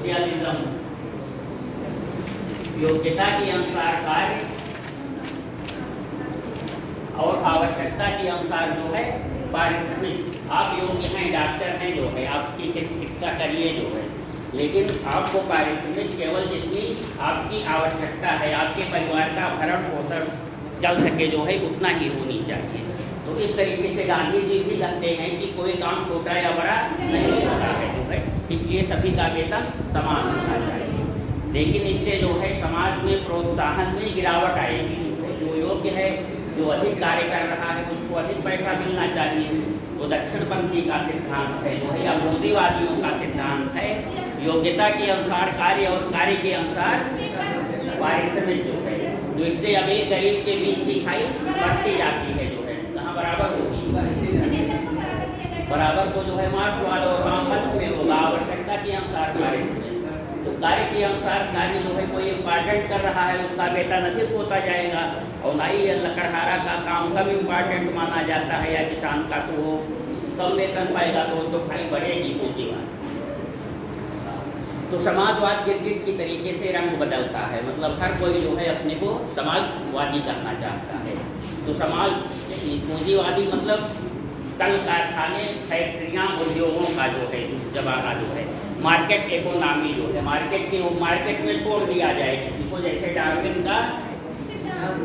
Socialism योग्यता के अनुसार कार्य और आवश्यकता के अनुसार जो है पारिश्रमिक। आप योग्य हैं, डॉक्टर हैं जो है, आप ठीक है चिकित्सा करिए जो है, लेकिन आपको पारिश्रमिक केवल जितनी आपकी आवश्यकता है, आपके परिवार का भरण पोषण चल सके जो है, उतना ही होनी चाहिए। तो इस तरीके से गांधी जी भी कहते हैं कि कोई काम छोटा या बड़ा नहीं होता है जो है, इसलिए सभी का वेतन समान होना चाहिए। लेकिन इससे जो है समाज में प्रोत्साहन में गिरावट आएगी। जो योग्य है, जो अधिक कार्य कर रहा है, उसको अधिक पैसा मिलना चाहिए। तो दक्षिणपंथी का सिद्धांत है जो है, या पूंजीवादियों का सिद्धांत है, योग्यता के अनुसार कार्य और कार्य के अनुसार पारिश्रमिक जो है, जो इससे अमीर गरीब के बीच की खाई बढ़ती जाती है जो है, कहाँ बराबर होगी? बराबर को जो है मार्क्सवाद और वामपंथ में होगा, आवश्यकता के अनुसार कार्य। तो कार्य के अनुसार कार्य जो है, कोई इम्पॉर्टेंट कर रहा है उसका वेतन अधिक होता जाएगा, और ना ही लकड़हारा का काम कम इम्पॉर्टेंट माना जाता है, या किसान का तो वो कम वेतन पाएगा, तो खाई बढ़ेगी पूंजीवाद। तो समाजवाद गिरगिट की तरीके से रंग बदलता है, मतलब हर कोई जो है अपने को समाजवादी करना चाहता है। तो समाज पूंजीवादी मतलब कल कारखाने, फैक्ट्रियाँ, उद्योगों का जो है जमाना जो है, मार्केट इकोनॉमी जो है, मार्केट में छोड़ दिया जाए किसी को, जैसे डार्विन का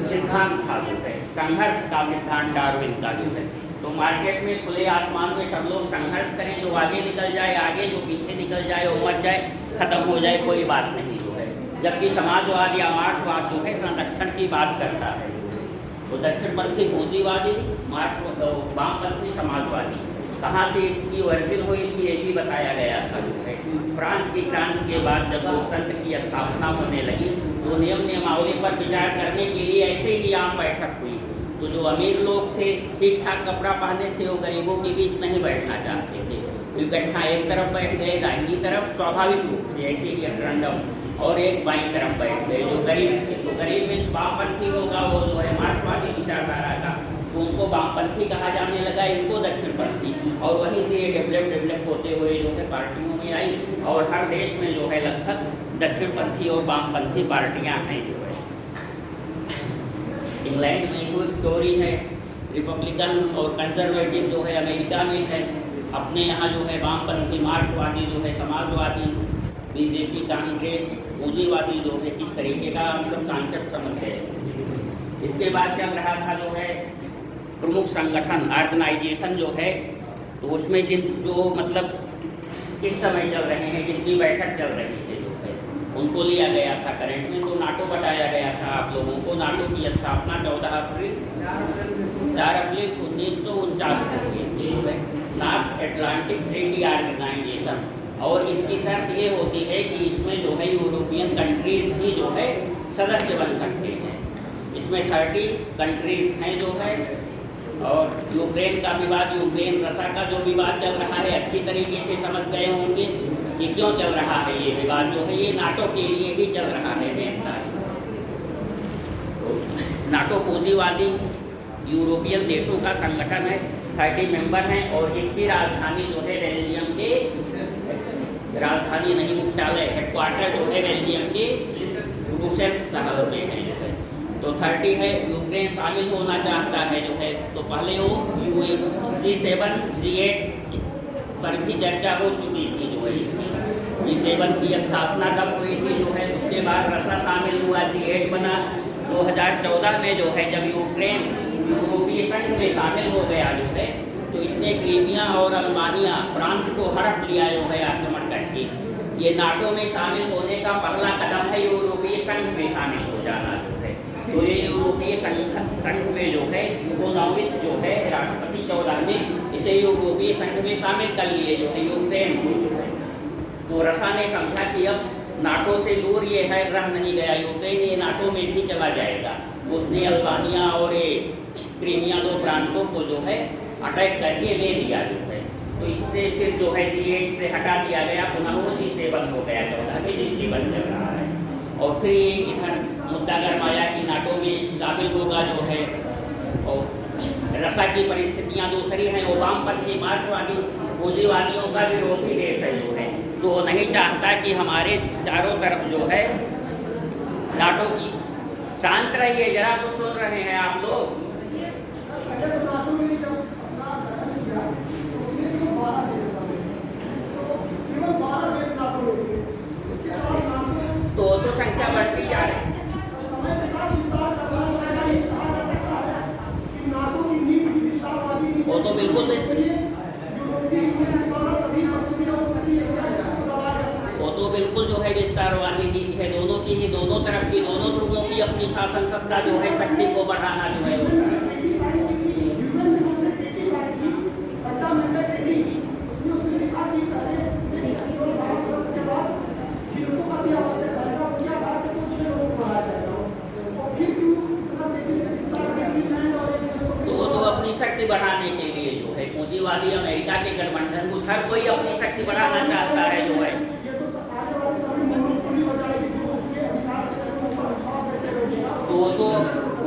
सिद्धांत था जो है, संघर्ष का सिद्धांत डार्विन का जो है। तो मार्केट में खुले आसमान में सब लोग संघर्ष करें, जो आगे निकल जाए आगे, जो पीछे निकल जाए वो मर जाए, खत्म हो जाए, कोई बात नहीं जो है। जबकि समाजवाद या मार्क्सवाद जो है संरक्षण की बात करता है। तो दक्षिणपंथी पूंजीवादी, वामपंथी समाजवादी। कहाँ से इसकी ओरिजिन हुई थी ये भी बताया गया था जो है। फ्रांस की क्रांति के बाद जब लोकतंत्र की स्थापना होने लगी, तो नियम नियमावली पर विचार करने के लिए ऐसे ही आम बैठक हुई। तो जो अमीर लोग थे, ठीक ठाक कपड़ा पहने थे, वो गरीबों के बीच नहीं बैठना चाहते थे, इकट्ठा एक तरफ बैठ गए, दाहिनी तरफ स्वाभाविक रूप से ऐसे ही रैंडम, और एक बाईं तरफ बैठ गए जो गरीब। तो गरीब में वामपंथी होगा, वो जो है मार्क्सवादी विचारधारा का, तो उनको वामपंथी कहा जाने लगा, इनको दक्षिणपंथी। और वहीं से ये डेवलप होते हुए जो है पार्टियों में आई, और हर देश में जो है लगभग दक्षिणपंथी और वामपंथी पार्टियाँ हैं जो है। इंग्लैंड में वो टोरी है, रिपब्लिकन और कंजर्वेटिव जो है अमेरिका में है। अपने यहाँ जो है वामपंथी, मार्क्सवादी जो है, समाजवादी, बीजेपी, कांग्रेस, पूंजीवादी जो है, इस तरीके का मतलब कॉन्सेप्ट समझते हैं। इसके बाद चल रहा था जो है प्रमुख संगठन, ऑर्गेनाइजेशन जो है, तो उसमें जो मतलब इस समय चल रहे हैं, जिनकी बैठक चल रही है जो है, उनको लिया गया था करंट में। तो नाटो बताया गया था आप लोगों को। नाटो की स्थापना 4 अप्रैल 1949 को हुई थी, नॉर्थ अटलांटिक ट्रीटी ऑर्गेनाइजेशन। और इसकी शर्त ये होती है कि इसमें जो है यूरोपियन कंट्रीज ही जो है सदस्य बन सकते हैं। इसमें 30 कंट्रीज हैं जो है। और यूक्रेन का विवाद, यूक्रेन रसा का जो विवाद चल रहा है, अच्छी तरीके से समझ गए होंगे कि क्यों चल रहा है ये विवाद जो है, ये नाटो के लिए ही चल रहा है मेनता। नाटो पूंजीवादी यूरोपियन देशों का संगठन है, 30 मेंबर हैं, और इसकी राजधानी जो है बेल्जियम के, राजधानी नहीं मुख्यालय, हेडक्वार्टर जो है बेल्जियम के ब्रुसेल्स शहर में है। तो 30 है। यूक्रेन शामिल होना चाहता है जो है, तो पहले वो G7 G8 पर भी चर्चा हो चुकी थी जो है। G7 की स्थापना कब हुई थी जो है, उसके बाद रसा शामिल हुआ, G8 बना 2014 में जो है, जब यूक्रेन यूरोपीय संघ में शामिल हो गया जो है, तो इसने क्रीमिया और अल्बानिया प्रांत को हड़प लिया जो है आक्रमण करके। ये नाटो में शामिल होने का पहला कदम है, यूरोपीय संघ में शामिल हो जाना जो है। तो ये यूरोपीय संघ में जो है, यूगोनोविच जो है राष्ट्रपति 14 में इसे यूरोपीय संघ में शामिल कर लिए जो है यूक्रेन को जो है। तो रसा ने समझा कि अब नाटो से दूर ये है, रह नहीं गया यूक्रेन, ये नाटो में भी चला जाएगा। उसने अल्बानिया और ये क्रीमिया 2 प्रांतों को जो है अटैक करके ले लिया जो है। तो इससे फिर जो है G8 से हटा दिया गया, पुनः वो G7 हो गया, 14 में G7 चल रहा है। और फिर इधर मुद्दा गरमाया कि नाटो में शामिल होगा जो है, और रसा की परिस्थितियाँ दूसरी हैं। वो वामपंथी मार्क्सवादी पूंजीवादियों का विरोधी देश है जो है, तो वो नहीं चाहता कि हमारे चारों तरफ जो है नाटो की। शांत रहिए जरा, तो सुन रहे हैं आप लोग। तो संख्या बढ़ती जा रही है। वो तो बिल्कुल जो है विस्तारवादी नीति है, दोनों की ही, दोनों तरफ की, दोनों ध्रुवों की अपनी शासन सत्ता जो है, शक्ति को बढ़ाना जो है शक्ति बढ़ाने के लिए जो है पूंजीवादी अमेरिका के गठबंधन को हर कोई अपनी शक्ति बढ़ाना चाहता है जो है। तो वो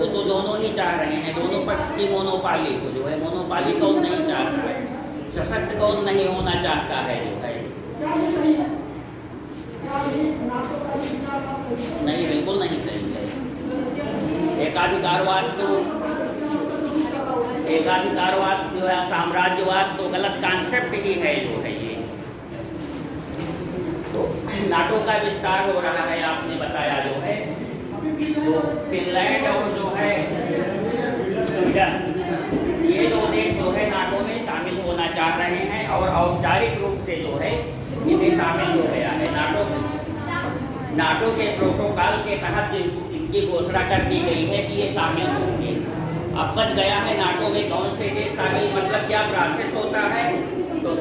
तो दोनों ही चाह रहे हैं, दोनों पक्ष की मोनोपाली को जो है, मोनोपाली कौन नहीं चाहता है, सशक्त कौन नहीं होना चाहता है जो है। नहीं, बिल्कुल नहीं सही है। एकाधिकारवाद जो है, साम्राज्यवाद तो गलत कॉन्सेप्ट ही है जो है ये। तो नाटो का विस्तार हो रहा है, आपने बताया जो है। तो फिनलैंड और जो है स्वीडन, ये दो देश जो है नाटो में शामिल होना चाह रहे हैं और औपचारिक रूप से जो है इन्हें शामिल हो गया है। नाटो के प्रोटोकॉल के तहत इनकी घोषणा कर दी गई है कि ये शामिल होंगे। अब बच गया है नाटो में कौन से देश शामिल, मतलब क्या प्रोसेस होता है। तो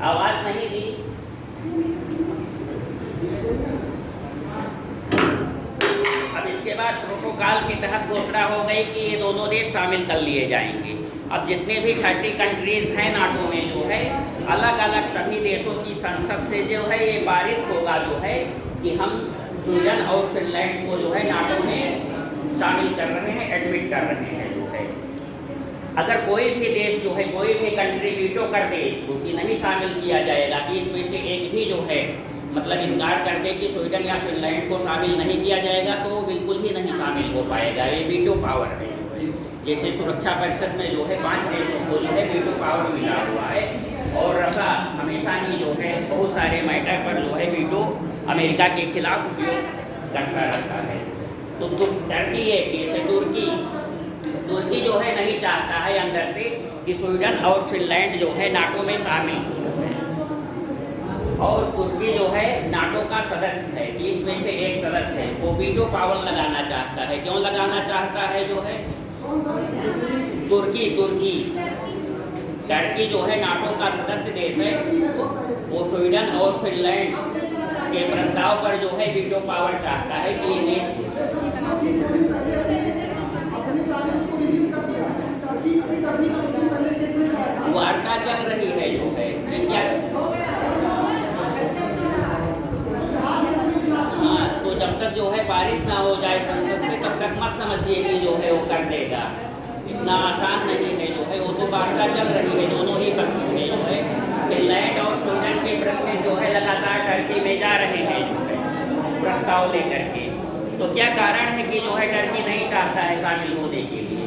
आवाज नहीं दी। अब इसके बाद प्रोटोकॉल के तहत घोषणा हो गई कि ये दोनों देश शामिल कर लिए जाएंगे। अब जितने भी 30 कंट्रीज हैं नाटो में जो है, अलग अलग सभी देशों की संसद से जो है ये पारित होगा जो है कि हम स्वीडन और फिनलैंड को जो है नाटो में शामिल कर रहे हैं, एडमिट कर रहे हैं जो है। अगर कोई भी देश जो है, कोई भी कंट्री वीटो कर दे इसको कि नहीं शामिल किया जाएगा, कि इसमें से एक भी जो है मतलब इनकार कर दे कि स्वीडन या फिनलैंड को शामिल नहीं किया जाएगा, तो बिल्कुल ही नहीं शामिल हो पाएगा। ये वीटो पावर है। जैसे सुरक्षा परिषद में जो है 5 देशों को जो है वीटो पावर मिला हुआ है, और रसा हमेशा ही जो है बहुत सारे मैटर पर जो है वीटो अमेरिका के खिलाफ उपयोग करता रहता है। तो टर्की है, जैसे तुर्की जो है नहीं चाहता है अंदर से कि स्वीडन और फिनलैंड जो है नाटो में शामिल हो, और तुर्की जो है नाटो का सदस्य है, 30 में से एक सदस्य है, वो वीटो पावर लगाना चाहता है। क्यों लगाना चाहता है जो है तुर्की टर्की जो है नाटो का सदस्य देश है, वो स्वीडन और फिनलैंड के प्रस्ताव पर जो है वीटो पावर चाहता है कि ये देश वार्ता चल रही है जो है क्या। हाँ, तो जब तक जो है पारित ना हो जाए संसद से, तब तक मत समझिए कि जो है वो कर देगा। इतना आसान नहीं है जो है, वो तो वार्ता चल रही है दोनों ही पक्षों में जो है। फिनलैंड और स्वीडन के प्रतिनिधि जो है लगातार टर्की में जा रहे हैं जो है प्रस्ताव लेकर के। तो क्या कारण है कि जो है टर्की नहीं चाहता है शामिल होने के लिए।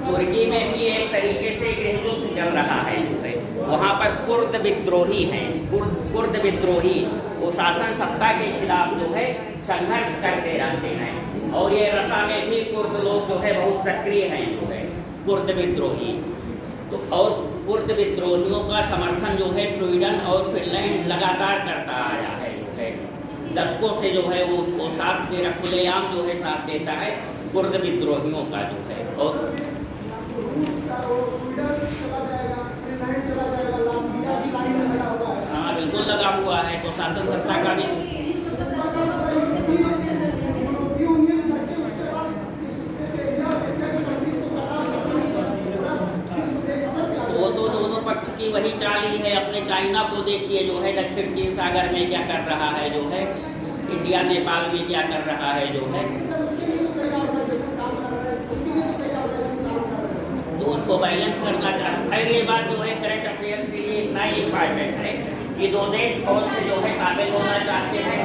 तुर्की में भी एक तरीके से गृहयुद्ध चल रहा है जो है, वहाँ पर कुर्द विद्रोही हैं। कुर्द विद्रोही वो शासन सत्ता के खिलाफ जो है संघर्ष करते रहते हैं, और ये रसा में भी कुर्द लोग जो है बहुत सक्रिय हैं जो है कुर्द विद्रोही। तो और कुर्द विद्रोहियों का समर्थन जो है स्वीडन और फिनलैंड लगातार करता आया है जो है, दशकों से जो है वो साथ मेरा खुलेआम जो है साथ देता है कुर्द विद्रोहियों का जो है। और हाँ, बिल्कुल लगा हुआ है। तो शासन सत्ता का भी वो तो दोनों पक्ष की वही चाल ही है। अपने चाइना को देखिए जो है दक्षिण चीन सागर में क्या कर रहा है जो है, इंडिया नेपाल में क्या कर रहा है जो है। तो उसको बैलेंस करना चाहता है। ये बात जो है करंट अफेयर्स के लिए इतना ही इम्पॉर्टेंट है कि दो देश कौन से जो है शामिल होना चाहते हैं,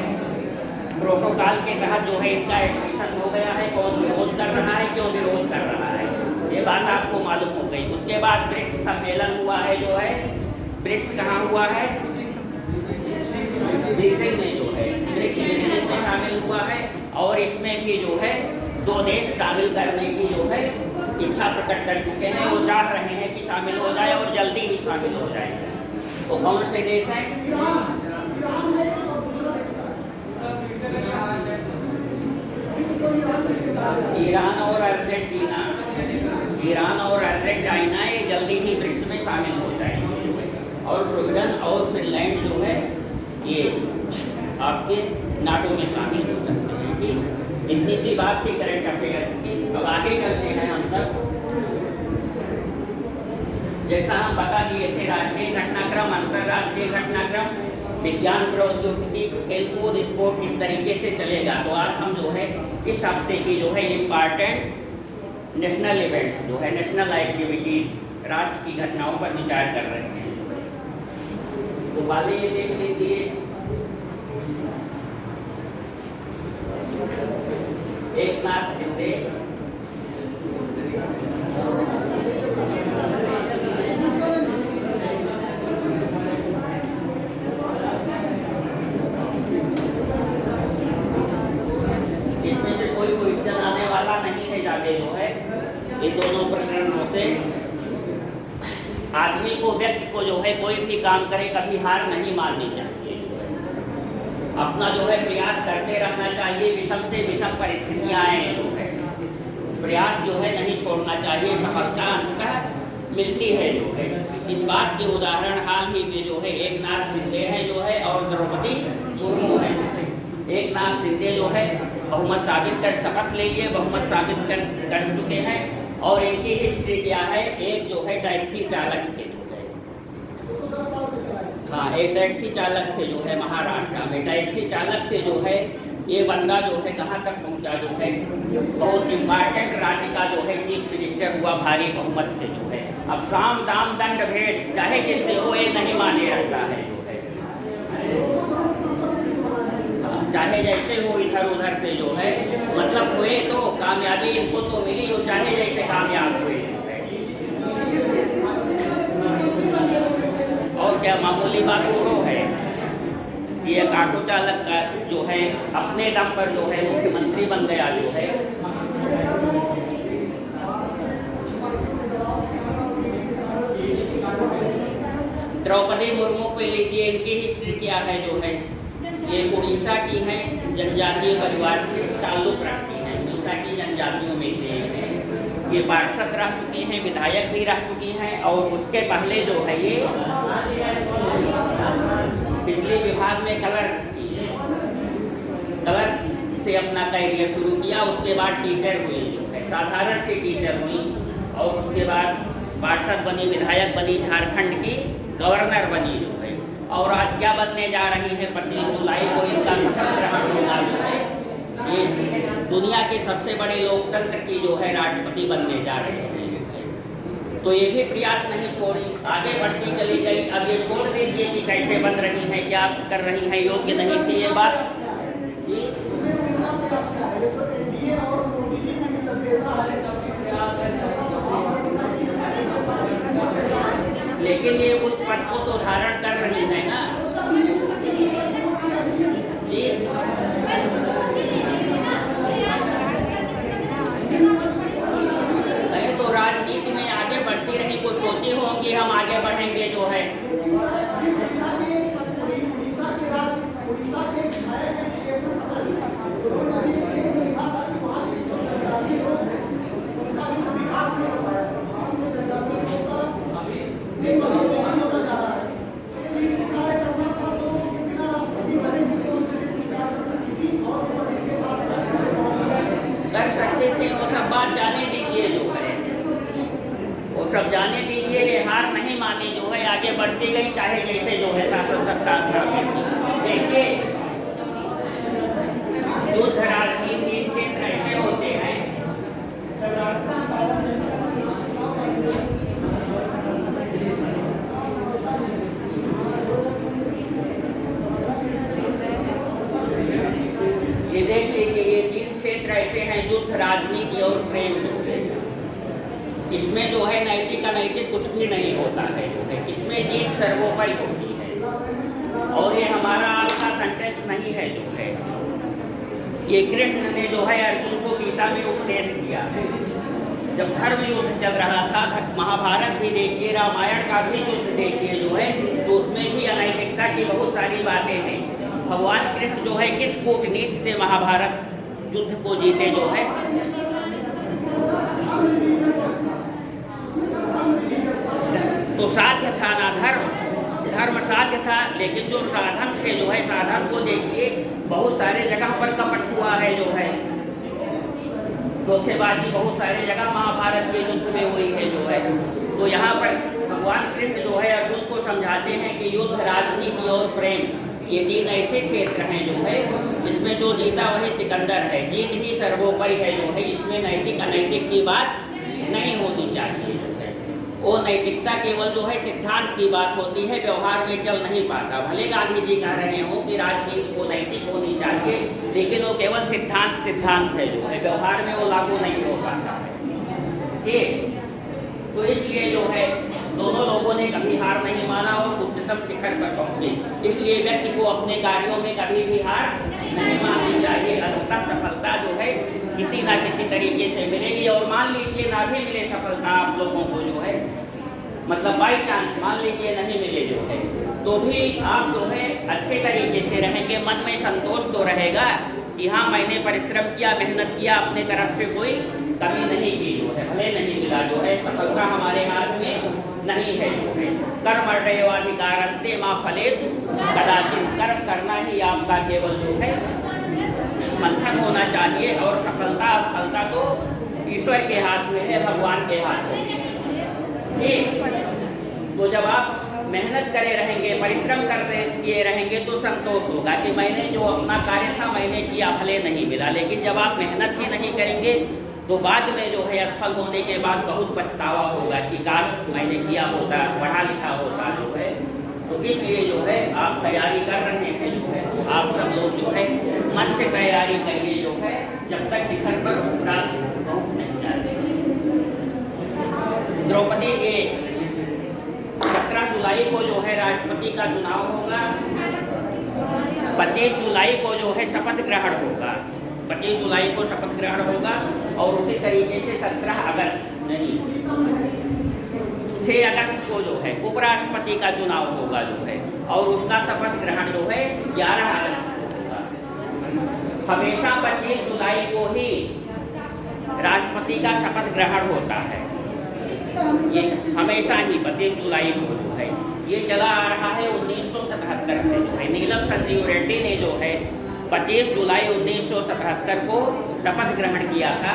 प्रोटोकॉल के तहत जो है इनका एडमिशन हो गया है, कौन विरोध कर रहा है, क्यों विरोध कर रहा है, ये बात आपको मालूम हो गई। उसके बाद ब्रिक्स सम्मेलन हुआ है, जो है ब्रिक्स कहाँ हुआ है, बीजिंग में जो है ब्रिक्स में शामिल हुआ है, और इसमें भी जो है दो देश शामिल करने की जो है इच्छा प्रकट कर चुके हैं। वो चाह रहे हैं कि शामिल हो जाए और जल्दी ही शामिल हो जाए। तो कौन से देश हैं? ईरान और अर्जेंटीना। ईरान और अर्जेंटीना ये जल्दी ही ब्रिक्स में शामिल हो जाएंगे, और स्वीडन और फिनलैंड जो है ये आपके नाटो में शामिल हो सकते हैं। ठीक, इतनी सी बात थी करंट अफेयर्स की। अब आगे चलते हैं हम सब। जैसा हम बता दिए थे, राष्ट्रीय घटनाक्रम, अंतर्राष्ट्रीय घटनाक्रम, विज्ञान प्रौद्योगिकी, खेलकूद, स्पोर्ट किस तरीके से चलेगा। तो आज हम जो है इस हफ्ते की जो है इम्पॉर्टेंट नेशनल इवेंट्स जो है, नेशनल एक्टिविटीज, राष्ट्र की घटनाओं पर विचार कर रहे हैं। तो वाले ये देख लीजिए, एकनाथ शिंदे, इसमें से कोई क्वेश्चन आने वाला नहीं है ज्यादा जो है इन दोनों प्रकरणों से। आदमी को, व्यक्ति को जो है कोई भी काम करे कभी हार नहीं माननी चाहिए, अपना जो है प्रयास करते रहना चाहिए। विषम से विषम परिस्थितियां आए जो है प्रयास जो है नहीं छोड़ना चाहिए, सफलता अंततः मिलती है जो है। इस बात के उदाहरण हाल ही में जो है एकनाथ शिंदे है जो है, और द्रौपदी मुर्मू है। एकनाथ शिंदे जो है बहुमत साबित कर, शपथ ले लिए, बहुमत साबित कर चुके हैं। और इनकी हिस्ट्री क्या है, एक जो है टैक्सी चालक थे जो है, हाँ एक टैक्सी चालक थे जो है महाराष्ट्र में। टैक्सी चालक से जो है ये बंदा जो है कहाँ तक पहुँचा जो है, बहुत इम्पॉर्टेंट राज्य का जो है चीफ मिनिस्टर हुआ भारी बहुमत से जो है। अब साम दाम दंड भेद चाहे जिससे हो ये नहीं माने रखता है जो है, चाहे जैसे हो इधर उधर से जो है, मतलब हुए तो कामयाबी इनको तो मिली, वो चाहे जैसे कामयाब हुए। और क्या मामूली बात वो है कि एक ऑटो चालक का जो है अपने दम पर जो है मुख्यमंत्री बन गया जो है। द्रौपदी मुर्मू को लीजिए, इनकी हिस्ट्री क्या है जो है, ये उड़ीसा की हैं, जनजातीय परिवार से ताल्लुक रखती हैं, उड़ीसा की जनजातियों में से है। ये पार्षद रह चुकी हैं, विधायक भी रह चुकी हैं, और उसके पहले जो है ये बिजली विभाग में कलर से अपना कैरियर शुरू किया। उसके बाद टीचर हुई जो है, साधारण सी टीचर हुई, और उसके बाद पार्षद बनी, विधायक बनी, झारखंड की गवर्नर बनी जो है। और आज क्या बनने जा रही है, 25 जुलाई को इनका शपथ ग्रहण होगा जो है। ये दुनिया के सबसे बड़े लोकतंत्र की जो है राष्ट्रपति बनने जा रहे हैं। तो ये भी प्रयास नहीं छोड़ी, आगे बढ़ती चली गई। अब ये छोड़ दीजिए कि कैसे बन रही हैं, क्या कर रही हैं, योग्य नहीं थी ये बात जी। लेकिन ये उस पद को तो धारण कर रही है ना जी। नहीं तो राजनीति में आगे बढ़ती रही, कुछ सोची होंगी हम आगे बढ़ेंगे जो है। कर सकते थे, वो सब बात जाने दीजिए जो है, वो सब जाने दीजिए। ये हार नहीं मानी जो है, आगे बढ़ती गई, चाहे जैसे जो है शासन सत्ता। देखिए युद्ध राजनीति क्षेत्र ऐसे होते हैं क्षेत्र ऐसे हैं युद्ध, राजनीति और प्रेम जो है, इसमें जो है नैतिक अनैतिक कुछ भी नहीं होता है जो है, इसमें जीत सर्वोपरि होती है। और ये हमारा आज का सेंटेंस नहीं है जो है, ये कृष्ण ने जो है अर्जुन को गीता में उपदेश दिया है। जब धर्म युद्ध चल रहा था, महाभारत भी देखिए, रामायण का भी युद्ध देखिए जो है, तो उसमें भी अनैतिकता की बहुत सारी बातें हैं। भगवान कृष्ण जो है किस कूटनीति से महाभारत युद्ध को जीते जो है, तो साध्य था ना धर्म साध्य था, लेकिन जो साधन थे जो है, साधन को देखिए बहुत सारे जगह पर कपट हुआ है जो है, धोखेबाजी बहुत सारे जगह महाभारत के युद्ध में हुई है जो है। तो यहाँ पर भगवान कृष्ण जो है अर्जुन को समझाते हैं कि युद्ध, राजनीति और प्रेम, ये तीन ऐसे क्षेत्र हैं जो है, इसमें जो जीता वही सिकंदर है, जीत ही सर्वोपरि है जो है, इसमें नैतिक अनैतिक की बात नहीं होनी चाहिए जो है। वो नैतिकता केवल जो है सिद्धांत की बात होती है, व्यवहार में चल नहीं पाता। भले गांधी जी कह रहे हो कि राजनीति को नैतिक होनी चाहिए, लेकिन वो केवल सिद्धांत है जो है, व्यवहार में वो लागू नहीं हो पाता है। ठीक, तो इसलिए जो है दोनों लोगों ने कभी हार नहीं माना और उच्चतम शिखर पर पहुंचे। इसलिए व्यक्ति को अपने कार्यों में कभी भी हार नहीं माननी चाहिए। अंततः सफलता जो है किसी ना किसी तरीके से मिलेगी। और मान लीजिए ना भी मिले सफलता आप लोगों को जो है, मतलब बाई चांस मान लीजिए नहीं मिले जो है, तो भी आप जो है अच्छे तरीके से रहेंगे, मन में संतोष तो रहेगा कि हाँ मैंने परिश्रम किया, मेहनत किया, अपने तरफ से कोई कमी नहीं की जो है, भले नहीं मिला जो है, सफलता हमारे हाथ में नहीं है जो है। कर्मण्येवाधिकारस्ते मा फलेषु कदाचित्, कर्म करना ही आपका केवल जो है मंथन होना चाहिए, और सफलता असफलता तो ईश्वर के हाथ में है, भगवान के हाथ में। ठीक, तो जब आप मेहनत करे रहेंगे, परिश्रम किए रहेंगे, तो संतोष होगा कि मैंने जो अपना कार्य था मैंने किया, भले नहीं मिला। लेकिन जब आप मेहनत ही नहीं करेंगे तो बाद में जो है असफल होने के बाद बहुत पछतावा होगा कि काश मैंने किया होता, पढ़ा लिखा होता जो है। तो इसलिए जो है आप तैयारी कर रहे हैं जो है, तो आप सब लोग जो है मन से तैयारी करिए जो है, जब तक शिखर पर पहुंच नहीं जाते। द्रौपदी, ये 17 जुलाई को जो है राष्ट्रपति का चुनाव होगा, 25 जुलाई को जो है शपथ ग्रहण होगा, 25 जुलाई को शपथ ग्रहण होगा, और उसी तरीके से 17 अगस्त नहीं 6 अगस्त को जो है उपराष्ट्रपति का चुनाव होगा जो है, और उसका शपथ ग्रहण जो है 11 अगस्त को होगा। हमेशा 25 जुलाई को ही राष्ट्रपति का शपथ ग्रहण होता है, ये हमेशा ही 25 जुलाई को जो है, ये चला आ रहा है 1977 से जो है। नीलम संजीव रेड्डी ने जो है 25 जुलाई 1977 को शपथ ग्रहण किया था,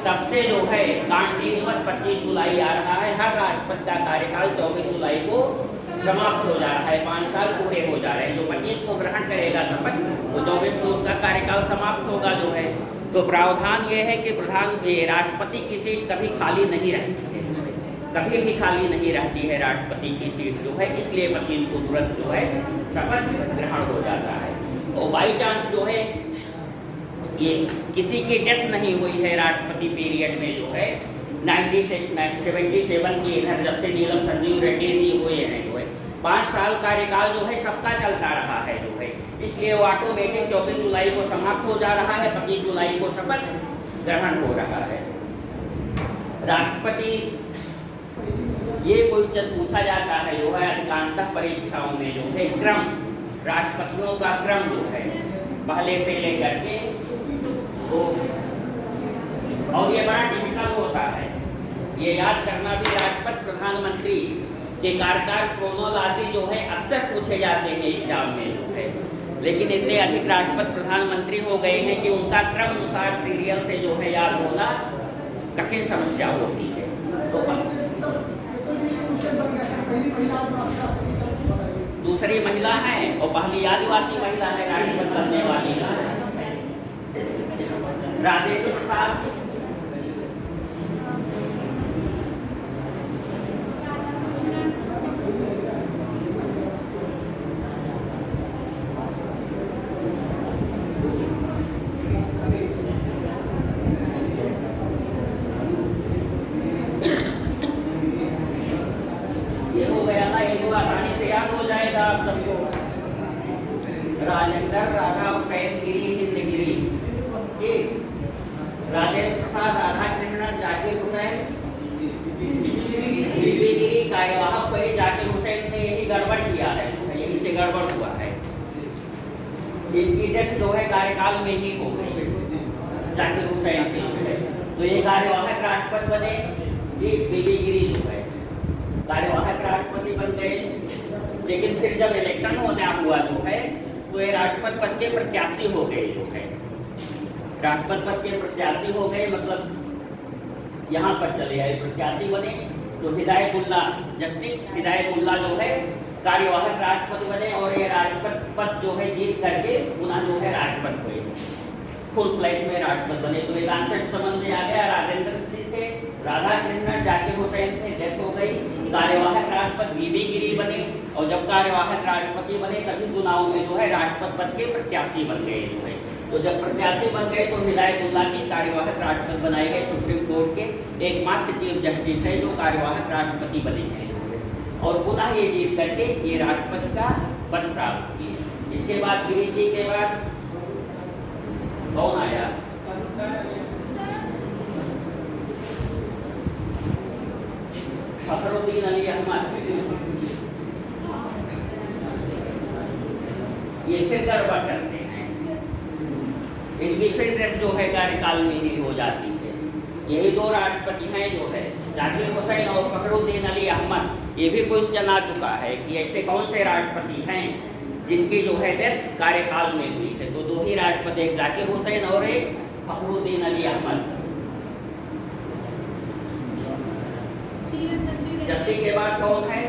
तब से जो है कॉन्टिन्यूअस 25 जुलाई आ रहा है। हर राष्ट्रपति का कार्यकाल 24 जुलाई को समाप्त हो जा रहा है, 5 साल पूरे हो जा रहे हैं। जो 25 को ग्रहण करेगा शपथ, वो 24 को उसका कार्यकाल समाप्त होगा जो है। तो प्रावधान ये है कि राष्ट्रपति की सीट कभी खाली नहीं रहती है, कभी भी खाली नहीं रहती है राष्ट्रपति की सीट जो है, इसलिए 25 को तुरंत जो है शपथ ग्रहण हो जाता है। और बाई चांस जो है ये किसी की डेथ नहीं हुई है राष्ट्रपति पीरियड में जो है, 1977 की इधर जब से नीलम संजीव रेड्डी जी हुए हैं जो है, 5 साल कार्यकाल जो है सबका चलता रहा है जो है, इसलिए वो ऑटोमेटिक 24 जुलाई को समाप्त हो जा रहा है, 25 जुलाई को शपथ ग्रहण हो रहा है। राष्ट्रपति, ये क्वेश्चन पूछा जाता है जो है अधिकांशतः परीक्षाओं में जो है, क्रम, राष्ट्रपतियों का क्रम जो है पहले से लेकर के तो, और ये बड़ा डिफिकल्ट होता है, ये याद करना भी। राष्ट्रपति प्रधानमंत्री के कार्यकाल क्रोनोलॉजी जो है अक्सर पूछे जाते हैं एग्जाम में जो है, लेकिन इतने अधिक राष्ट्रपति प्रधानमंत्री हो गए हैं कि उनका क्रम अनुसार सीरियल से जो है याद होना कठिन समस्या होती है। तो दूसरी महिला है और पहली आदिवासी महिला है राष्ट्रपति बनने वाली राजेंद्र प्रसाद। डेथ जो है कार्यकाल में ही हो गई जाकिर हुसैन की जो है। तो ये कार्यवाहक राष्ट्रपति बने, ये बीबी गिरी जो है कार्यवाहक राष्ट्रपति बन गए। लेकिन फिर जब इलेक्शन होना हुआ जो है तो ये राष्ट्रपति पद के प्रत्याशी हो गए जो है, राष्ट्रपति पद के प्रत्याशी हो गए, मतलब यहाँ पर चले आए प्रत्याशी बने। तो हिदायतुल्लाह, जस्टिस हिदायतुल्लाह जो है कार्यवाहक राष्ट्रपति बने और ये राष्ट्रपति पद जो है जीत करके पुनः जो है राष्ट्रपति हुए, फुल फ्लैश में राष्ट्रपति बने। तो एक आंसर समझ में आ गया, राजेंद्र सिंह थे, राधा कृष्णन, जाकिर हुसैन थे, डेथ हो गई, कार्यवाहक राष्ट्रपति बीबी गिरी बने। और जब कार्यवाहक राष्ट्रपति बने तभी चुनाव में जो है राष्ट्रपति पद के प्रत्याशी बन गए जो है। तो जब प्रत्याशी बन गए तो हिदायतुल्लाह जी कार्यवाहक राष्ट्रपति बनाए गए, सुप्रीम कोर्ट के एकमात्र चीफ जस्टिस है जो कार्यवाहक राष्ट्रपति बने हैं और पुनः ये जीत करके ये राष्ट्रपति का पद प्राप्त की। इसके बाद गिरी जी के बाद कौन आया? फखरुद्दीन अली अहमद। ये फिर गड़बड़ करते हैं, इनकी फिर ड्रेस जो है कार्यकाल में ही हो जाती है। यही दो राष्ट्रपति हैं जो है जाकिर हुसैन और फखरुद्दीन अली अहमद। ये भी क्वेश्चन आ चुका है कि ऐसे कौन से राष्ट्रपति हैं जिनकी जो है डेथ कार्यकाल में हुई है। तो दो ही राष्ट्रपति, एक जाकिर हुसैन और एक फखरुद्दीन अली अहमद। जब्ती के बाद कौन है?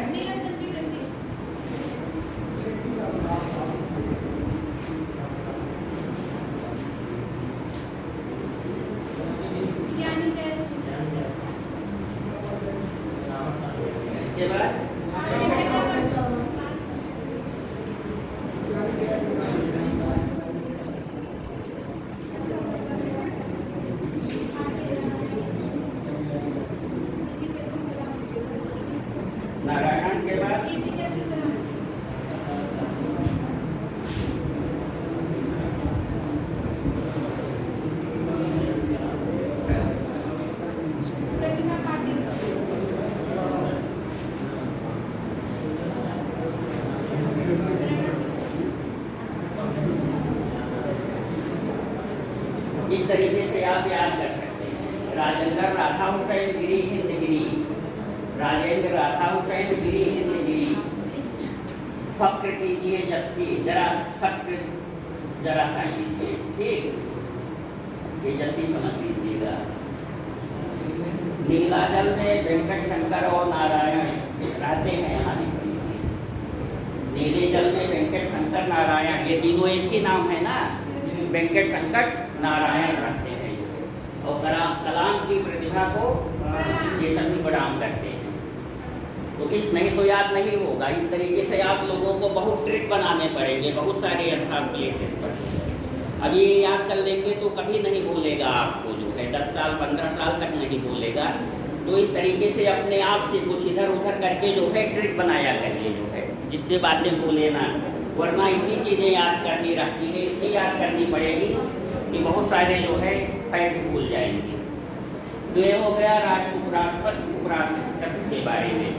नारायण के बाद इस तरीके से आप याद कर सकते हैं। राजेंद्र राधा हुसैन गिरी हिंद गिरी, राजेंद्र राधा हुसैन गिरी हिंद गिरी। फक्र कीजिए जब्ती, जरा फक्र जरा सा कीजिए, ठीक, ये जल्दी समझ लीजिएगा। नीलाचल में वेंकट शंकर और नारायण रहते हैं यहाँ लिखी। नीले जल में वेंकट शंकर नारायण, ये तीनों एक ही नाम है ना, वेंकट शंकर नारायण रहते हैं। और कलाम की प्रतिभा को ये सभी प्रणाम करते हैं। तो इस नहीं तो याद नहीं होगा। इस तरीके से आप लोगों को बहुत ट्रिक बनाने पड़ेंगे, बहुत सारे स्थान प्लेसेस पर। अब ये याद कर लेंगे तो कभी नहीं भूलेगा आपको जो है, 10 साल 15 साल तक नहीं भूलेगा। तो इस तरीके से अपने आप से कुछ इधर उधर करके जो है ट्रिक बनाया करिए जो है, जिससे बातें भूले ना। वरना इतनी चीज़ें याद करनी रहती है, इतनी याद करनी पड़ेगी कि बहुत सारे जो है फैक्ट भूल जाएंगे। तो ये हो गया उपराष्ट्रपति उपराष्ट्रपति के बारे में।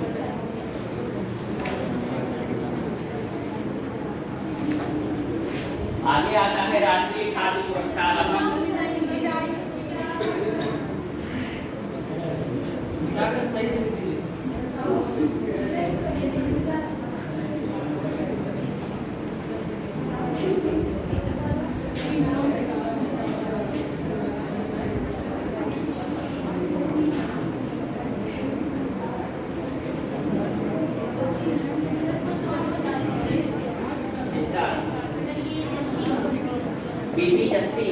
आगे आता है राष्ट्रीय खाद्य सुरक्षा अधिनियम। बीबी जब्ती,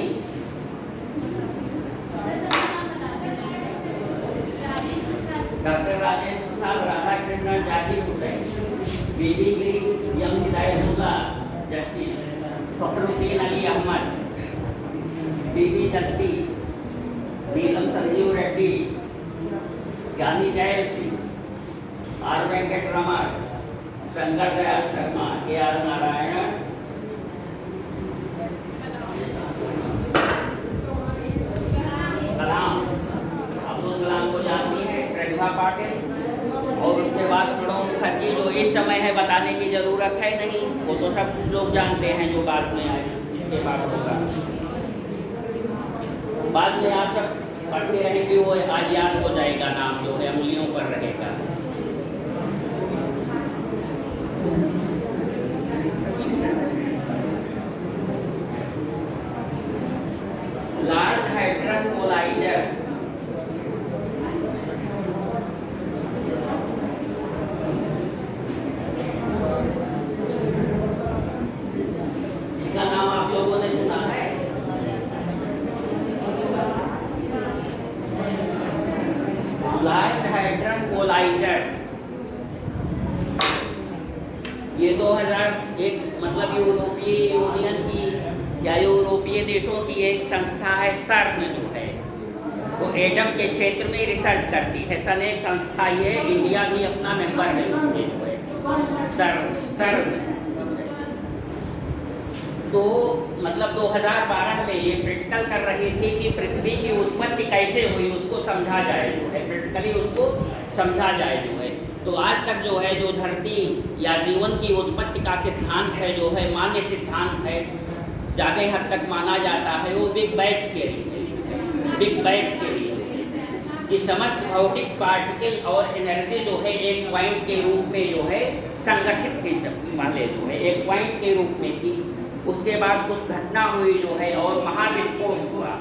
डॉक्टर राजेंद्र प्रसाद, राधा कृष्णन, जाकिर हुसैन, बीबी गिरी, एम हिदायतुल्लाह जस्टिस, फखरुद्दीन अली अहमद, बीबी जब्ती, नीलम संजीव रेड्डी, ज्ञानी जैल सिंह, आर वेंकट रमण, शंकर दयाल शर्मा, के आर नारायण, पाटिल। और उसके बाद प्रणब मुखर्जी, जो इस समय है बताने की जरूरत है नहीं, वो तो सब लोग जानते हैं जो बाद में आए। इसके बाद होगा। बाद में आप सब पढ़ते रहेंगे, वो आज याद हो जाएगा, नाम जो है उंगलियों पर रहेगा। लार्ज हाइड्रन कोलाइडर, इसका नाम आप लोगों ने सुना है? लार्ज हाइड्रन कोलाइडर, ये 2001 मतलब यूरोपीय यूनियन की या यूरोपीय देशों की एक संस्था है, सर्न जो है वो एटम के क्षेत्र में रिसर्च करती है। सन एक संस्था ये है, इंडिया भी अपना मेंबर है उसमें जो है, सर्न। तो मतलब 2012 में ये प्रैक्टिकल कर रही थी कि पृथ्वी की उत्पत्ति कैसे हुई उसको समझा जाए, जो है प्रैक्टिकली उसको समझा जाए जो है। तो आज तक जो है जो धरती या जीवन की उत्पत्ति का सिद्धांत है, जो है मान्य सिद्धांत है, ज़्यादा हद तक माना जाता है, वो बिग बैंग थियरी है। बिग बैंग थियरी कि समस्त भौतिक पार्टिकल और एनर्जी जो है एक पॉइंट के रूप में जो है संगठित थी, सब पहले जो है एक पॉइंट के रूप में थी। उसके बाद कुछ घटना हुई जो है और महाविस्फोट हुआ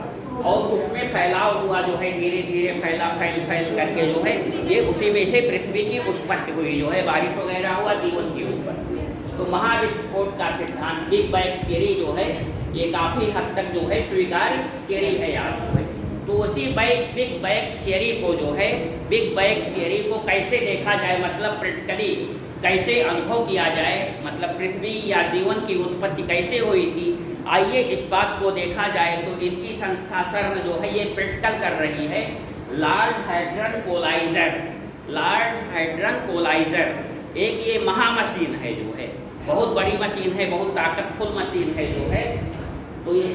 और उसमें फैलाव हुआ जो है, धीरे धीरे फैल करके जो है ये उसी में से पृथ्वी की उत्पत्ति हुई, जो है बारिश वगैरह हुआ, जीवन की उत्पत्ति। तो महाविस्फोट का सिद्धांत बिग बैंग थियरी जो है ये काफ़ी हद तक जो है स्वीकार्य थियरी है आज जो है। तो उसी बिग बैंग थियरी को जो है, बिग बैंग थियरी को कैसे देखा जाए, मतलब प्रैक्टिकली कैसे अनुभव किया जाए, मतलब पृथ्वी या जीवन की उत्पत्ति कैसे हुई थी, आइए इस बात को देखा जाए। तो इनकी संस्था सर्न जो है ये प्रैक्टिकल कर रही है large hydrant collider. Large hydrant collider एक ये महामशीन है जो है, बहुत बड़ी मशीन है, बहुत ताकतफुल मशीन है जो है। तो ये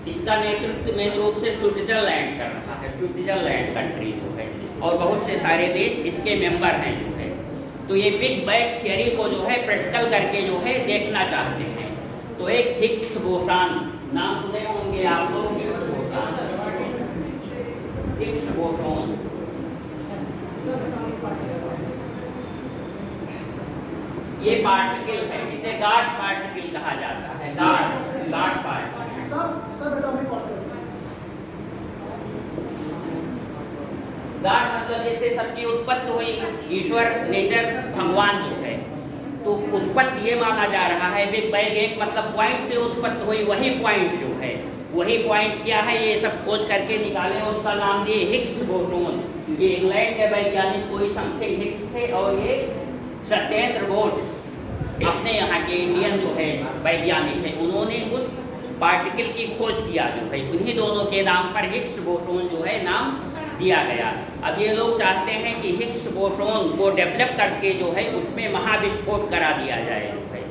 इसका नेतृत्व मेन रूप से स्विट्जरलैंड कर रहा है, स्विट्जरलैंड कंट्री जो है, और बहुत से सारे देश इसके मेंबर हैं जो है। तो ये बिग बैंग थियरी को जो है प्रैक्टिकल करके जो है देखना चाहते हैं। तो एक हिग्स बोसान, नाम सुने होंगे आप लोग, हिग्स बोसान। हिग्स बोसॉन ये पार्टिकल है, इसे गाढ़ पार्टिकल कहा जाता है, गाढ़ पार्टिकल। गाढ़ मतलब जैसे सबकी उत्पत्ति हुई, ईश्वर नेचर भगवान जो है, तो उत्पत्ति ये माना जा रहा है बिग बैंग एक मतलब पॉइंट से उत्पत्ति हुई, वही पॉइंट जो है, वही पॉइंट क्या है ये सब खोज करके निकाले, उसका नाम दिए हिग्स बोसॉन। ये इंग्लैंड के वैज्ञानिक कोई समथिंग हिग्स थे और ये सत्येंद्र बोस अपने यहाँ के इंडियन जो है वैज्ञानिक है, उन्होंने उस पार्टिकल की खोज किया जो है, उन्हीं दोनों के नाम पर हिग्स बोसॉन जो है नाम दिया गया। अब ये लोग चाहते हैं कि हिग्स बोसॉन को डेवलप करके जो है उसमें महाविस्फोट करा दिया जाए जो है,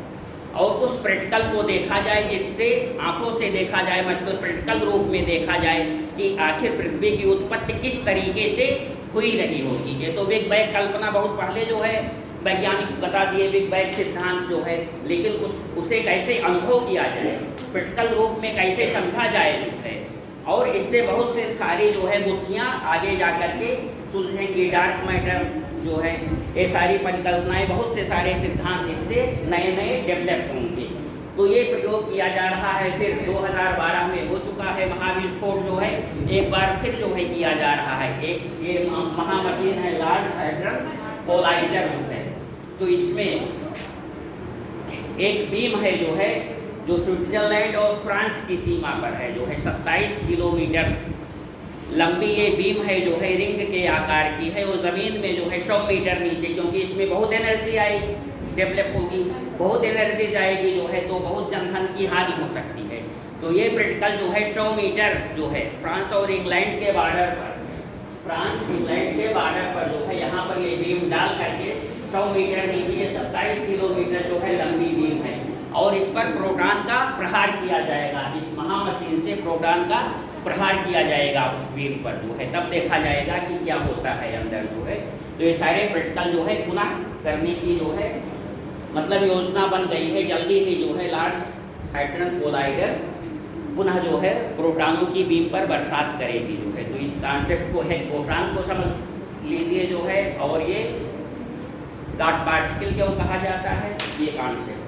और उस प्रैक्टिकल को देखा जाए, जिससे आंखों से देखा जाए, मतलब प्रैक्टिकल रूप में देखा जाए कि आखिर पृथ्वी की उत्पत्ति किस तरीके से हुई रही होगी। ये तो बिग बैंग कल्पना बहुत पहले जो है वैज्ञानिक बता दिए, बिग बैंग सिद्धांत जो है, लेकिन उसे कैसे अनुभव किया जाए, प्रैक्टिकल रूप में कैसे समझा जाए जो है, और इससे बहुत से सारी जो है गुत्थियाँ आगे जा कर के सुलझेंगी। डार्क मैटर जो है, ये सारी परिकल्पनाएं, बहुत से सारे सिद्धांत इससे नए नए डेवलप होंगे। तो ये प्रयोग किया जा रहा है, फिर 2012 में हो चुका है महाविस्फोट जो है, एक बार फिर जो है किया जा रहा है। एक ये महामशीन है लार्ज हाइड्रन कोलाइडर है। तो इसमें एक बीम है जो है, जो स्विट्जरलैंड और फ्रांस की सीमा पर है, जो है 27 किलोमीटर लंबी ये बीम है जो है, रिंग के आकार की है। वो ज़मीन में जो है 100 मीटर नीचे, क्योंकि इसमें बहुत एनर्जी आएगी, डेवलप होगी, बहुत एनर्जी जाएगी जो है, तो बहुत जनधन की हानि हो सकती है। तो ये प्रैक्टिकल जो है 100 मीटर जो है फ्रांस और इंग्लैंड के बॉर्डर पर, फ्रांस इंग्लैंड के बॉर्डर पर जो है यहाँ पर ये बीम डाल करके 100 मीटर नीचे 27 किलोमीटर जो है लंबी बीम है, और इस पर प्रोटॉन का प्रहार किया जाएगा। इस महामशीन से प्रोटॉन का प्रहार किया जाएगा उस बीम पर जो है, तब देखा जाएगा कि क्या होता है अंदर जो है। तो ये सारे प्रैक्टिकल जो है पुनः करने की जो है मतलब योजना बन गई है। जल्दी ही जो है लार्ज हाइड्रन कोलाइडर पुनः जो है प्रोटॉनों की बीम पर बरसात करेगी जो है। तो इस कॉन्सेप्ट को है कोशांक को समझ लीजिए जो है। और ये डॉट पार्टिकल क्यों कहा जाता है, ये कॉन्सेप्ट है।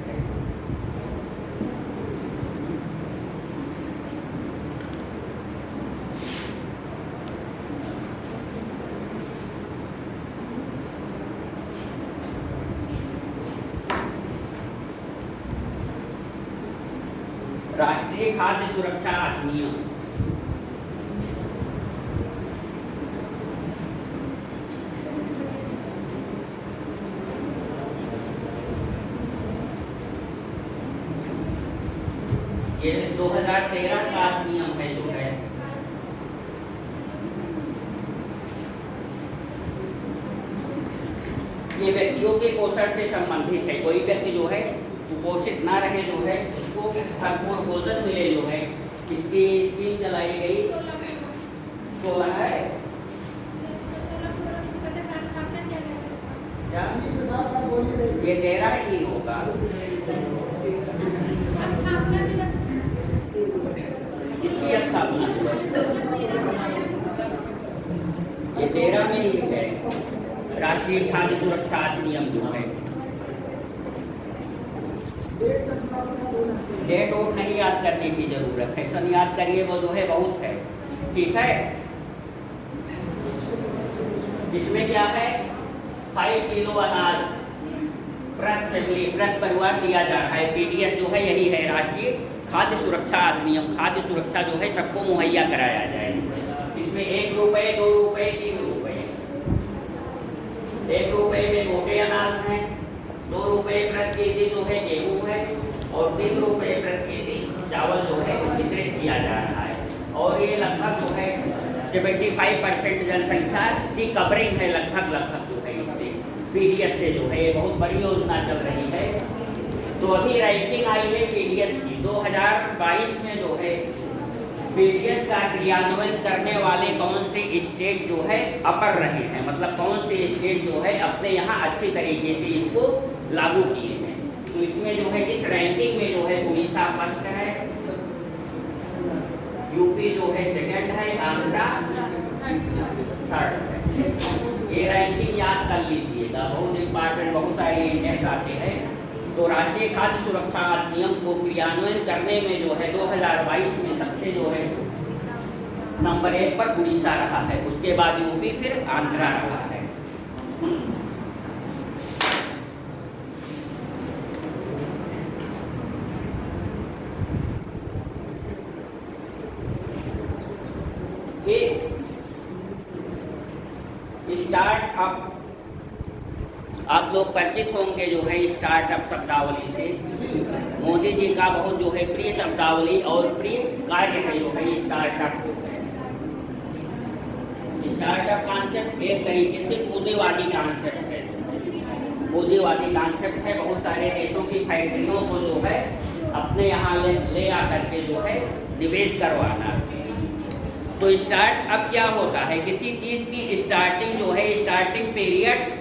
राष्ट्रीय खाद्य सुरक्षा अधिनियम, ये 2013 का अधिनियम है जो है। ये व्यक्तियों के पोषण से संबंधित है। कोई व्यक्ति जो है कुपोषित ना रहे जो है, उसको भरपूर भोजन मिले जो है, इसकी स्कीम चलाई गई। 16 है क्या, ये 13 ही होगा। इसकी स्थापना दिवस ये 13 में ही है। राष्ट्रीय खाद्य सुरक्षा अधिनियम जो है, डेट वोट नहीं याद करने की जरूरत है, सन याद करिए वो जो है बहुत है। ठीक है, इसमें क्या है, 5 किलो अनाज प्रति फैमिली प्रति परिवार दिया जा रहा है। पीडीएस जो है यही है, राष्ट्रीय खाद्य सुरक्षा अधिनियम। खाद्य सुरक्षा जो है सबको मुहैया कराया जाए। इसमें 1 रुपये 2 रुपये 3 रुपये, 1 रुपये में मोटे अनाज है, 2 रुपये प्रति केजी जो है गेहूँ है, और 3 रुपये प्रति केजी चावल जो है वितरित किया जा रहा है। और ये लगभग जो है 75% जनसंख्या की कवरिंग है, लगभग जो है इससे पीडीएस से जो है। ये बहुत बड़ी योजना चल रही है। तो अभी रैंकिंग आई है पीडीएस की 2022 में जो है। पीडीएस का क्रियान्वयन करने वाले कौन से स्टेट जो है अपर रहे हैं, मतलब कौन से स्टेट जो है अपने यहाँ अच्छी तरीके से इसको लागू किए हैं। तो इसमें जो है इस रैंकिंग में जो है उड़ीसा फर्स्ट है, यूपी जो है सेकंड है, आंध्रा थर्ड है। ये रैंकिंग याद कर लीजिएगा, बहुत इंपॉर्टेंट, बहुत सारे इंडेक्स आते हैं। तो राष्ट्रीय खाद्य सुरक्षा अधिनियम को क्रियान्वयन करने में जो है 2022 में सबसे जो है नंबर 1 पर उड़ीसा रहा है, उसके बाद यूपी, फिर आंध्रा रहा है। स्टार्टअप, आप लोग परिचित होंगे जो है स्टार्टअप शब्दावली से। मोदी जी का बहुत जो है प्रिय शब्दावली और प्रिय कार्य है जो है स्टार्टअप। स्टार्टअप कॉन्सेप्ट एक तरीके से पूंजीवादी कॉन्सेप्ट है, पूंजीवादी कॉन्सेप्ट है। बहुत सारे देशों की फैक्ट्रियों को जो है अपने यहाँ ले आकर के जो है निवेश करवाना। तो स्टार्टअप क्या होता है, किसी चीज़ की स्टार्टिंग जो है, स्टार्टिंग पीरियड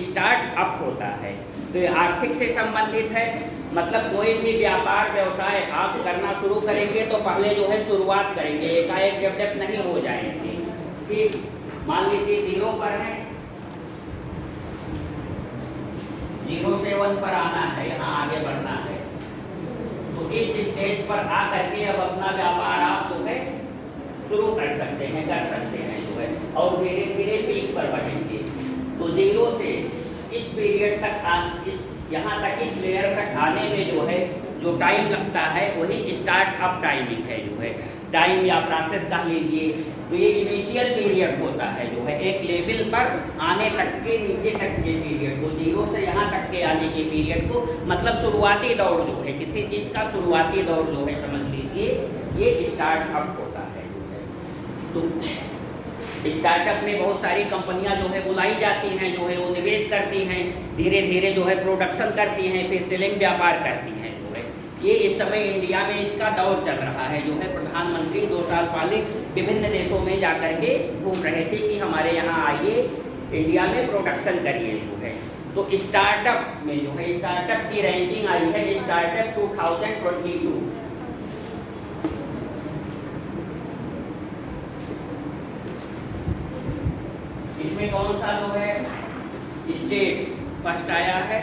स्टार्टअप होता है। तो ये आर्थिक से संबंधित है, मतलब कोई भी व्यापार व्यवसाय आप करना शुरू करेंगे तो पहले जो है शुरुआत करेंगे, एकाएक डेवलप नहीं हो जाएंगे। ठीक, मान लीजिए 0 पर है, 0 से 1 पर आना है, यहाँ आगे बढ़ना है। तो इस स्टेज पर आ करके अब अपना व्यापार आप जो है शुरू कर सकते हैं जो है, और धीरे धीरे पीक पर बढ़ेंगे। तो 0 से इस पीरियड तक, इस यहाँ तक, इस लेयर तक आने में जो है जो टाइम लगता है वही स्टार्टअप टाइमिंग है जो है, टाइम या प्रोसेस कह लीजिए। तो ये इनिशियल पीरियड होता है जो है, एक लेवल पर आने तक के, नीचे तक के पीरियड को, 0 से यहाँ तक के आने के पीरियड को, मतलब शुरुआती दौर जो है, किसी चीज़ का शुरुआती दौर जो है समझ लीजिए, ये स्टार्टअप होता है। तो स्टार्टअप में बहुत सारी कंपनियां जो है बुलाई जाती हैं, जो है वो निवेश करती हैं, धीरे धीरे जो है प्रोडक्शन करती हैं, फिर सेलिंग व्यापार करती हैं जो है। ये इस समय इंडिया में इसका दौर चल रहा है जो है। प्रधानमंत्री 2 साल पहले विभिन्न देशों में जाकर के घूम रहे थे कि हमारे यहाँ आइए, इंडिया में प्रोडक्शन करिए जो है। तो स्टार्टअप में जो है, स्टार्टअप की रैंकिंग आई है, स्टार्टअप 2022 इसमें कौन सा जो है स्टेट फर्स्ट आया है?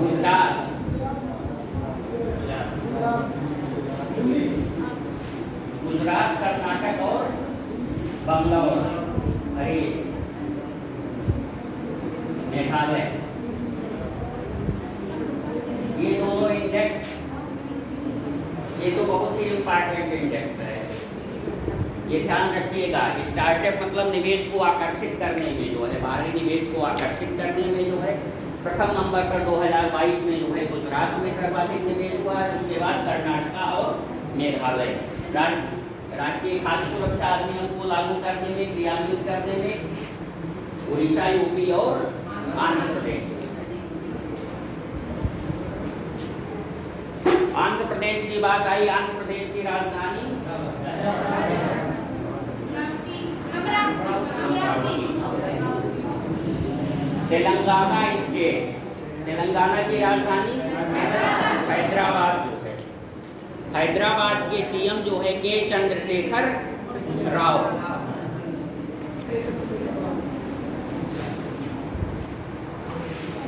गुजरात, गुजरात, कर्नाटक और बंगलौर, अरे मेघालय। ये दोनों इंडेक्स, ये तो बहुत ही इम्पोर्टेंट इंडेक्स है, ये ध्यान रखिएगा। स्टार्टअप मतलब निवेश को आकर्षित करने में जो है, बाहरी निवेश को आकर्षित करने में जो है प्रथम नंबर पर 2022 में जो है गुजरात में सर्वाधिक निवेश हुआ है, उसके बाद कर्नाटक और मेघालय। राष्ट्रीय खाद्य सुरक्षा अधिनियम को लागू करने में, क्रियान्वित करने में उड़ीसा, यूपी और आंध्र प्रदेश। आंध्र प्रदेश की बात आई, आंध्र प्रदेश की राजधानी तेलंगाना स्टेट, तेलंगाना की राजधानी हैदराबाद जो है। हैदराबाद के सीएम जो है के चंद्रशेखर राव।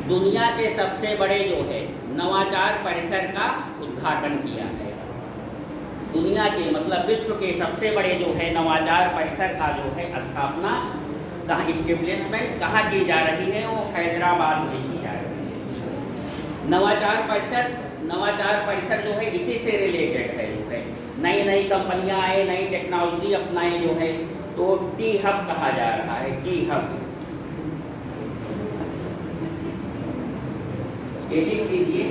दुनिया के सबसे बड़े जो है नवाचार परिसर का उद्घाटन किया है। दुनिया के मतलब विश्व के सबसे बड़े जो है नवाचार परिसर का जो है स्थापना कहाँ, इस्टेब्लिशमेंट कहाँ की जा रही है? वो हैदराबाद में की जा रही है। नवाचार परिसर जो है इसी से रिलेटेड है जो है नई नई कंपनियां आए, नई टेक्नोलॉजी अपनाए जो है, तो टी हब कहा जा रहा है, टी हब। लिख लीजिए,